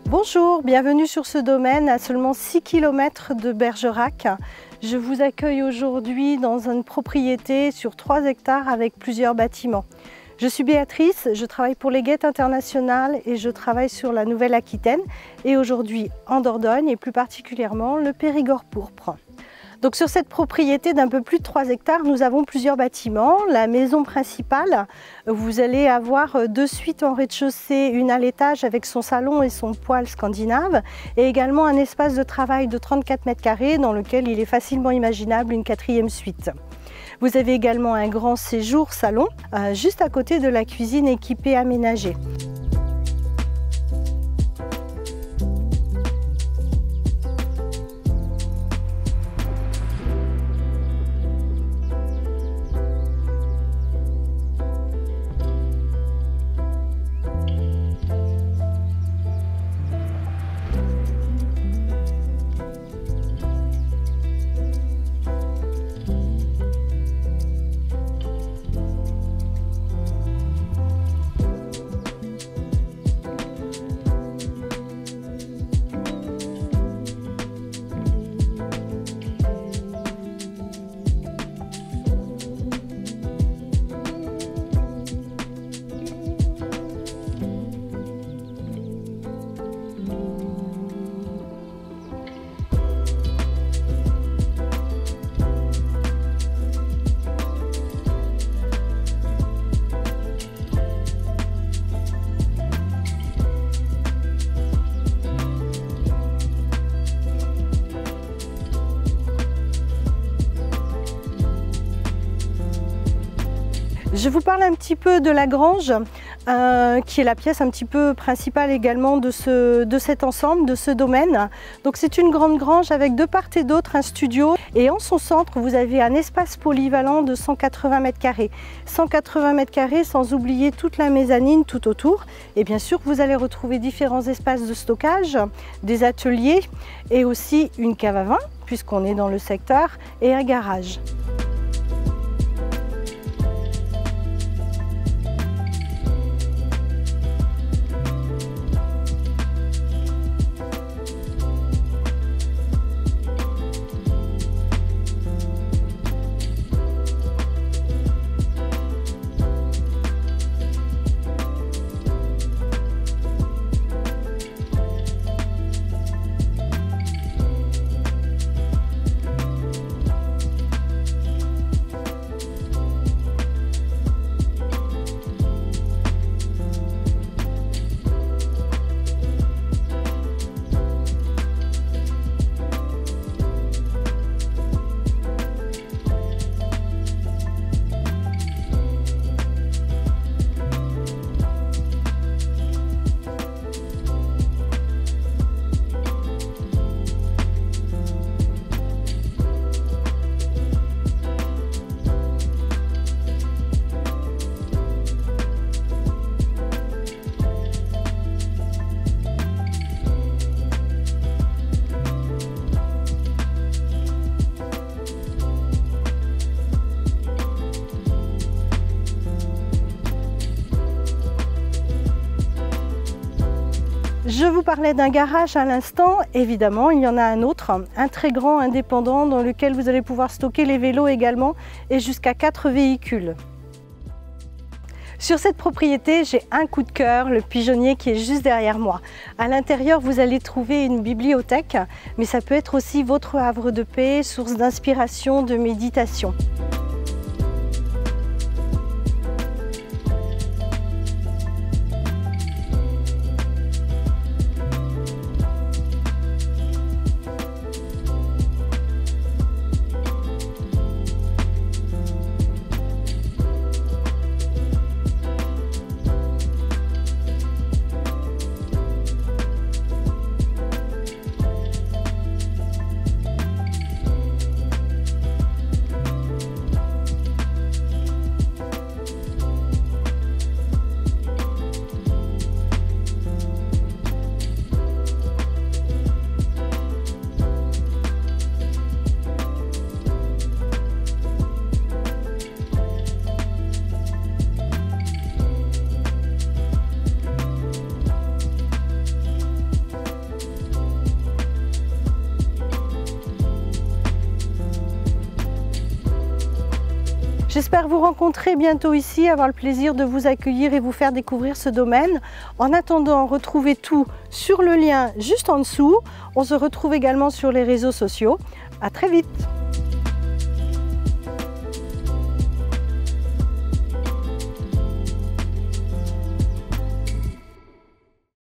Bonjour, bienvenue sur ce domaine à seulement 6 km de Bergerac. Je vous accueille aujourd'hui dans une propriété sur 3 hectares avec plusieurs bâtiments. Je suis Béatrice, je travaille pour les Guettes Internationales et je travaille sur la Nouvelle-Aquitaine et aujourd'hui en Dordogne et plus particulièrement le Périgord pourpre. Donc sur cette propriété d'un peu plus de 3 hectares, nous avons plusieurs bâtiments. La maison principale, vous allez avoir 2 suites en rez-de-chaussée, une à l'étage avec son salon et son poêle scandinave, et également un espace de travail de 34 mètres carrés dans lequel il est facilement imaginable une 4e suite. Vous avez également un grand séjour salon, juste à côté de la cuisine équipée aménagée. Je vous parle un petit peu de la grange, qui est la pièce un petit peu principale également de cet ensemble, de ce domaine. Donc c'est une grande grange avec de part et d'autre un studio. Et en son centre, vous avez un espace polyvalent de 180 mètres carrés. 180 mètres carrés sans oublier toute la mezzanine tout autour. Et bien sûr, vous allez retrouver différents espaces de stockage, des ateliers et aussi une cave à vin, puisqu'on est dans le secteur, et un garage. Je vous parlais d'un garage à l'instant, évidemment il y en a un autre, un très grand indépendant dans lequel vous allez pouvoir stocker les vélos également et jusqu'à 4 véhicules. Sur cette propriété, j'ai un coup de cœur, le pigeonnier qui est juste derrière moi. À l'intérieur, vous allez trouver une bibliothèque, mais ça peut être aussi votre havre de paix, source d'inspiration, de méditation. J'espère vous rencontrer bientôt ici, avoir le plaisir de vous accueillir et vous faire découvrir ce domaine. En attendant, retrouvez tout sur le lien juste en dessous. On se retrouve également sur les réseaux sociaux. À très vite!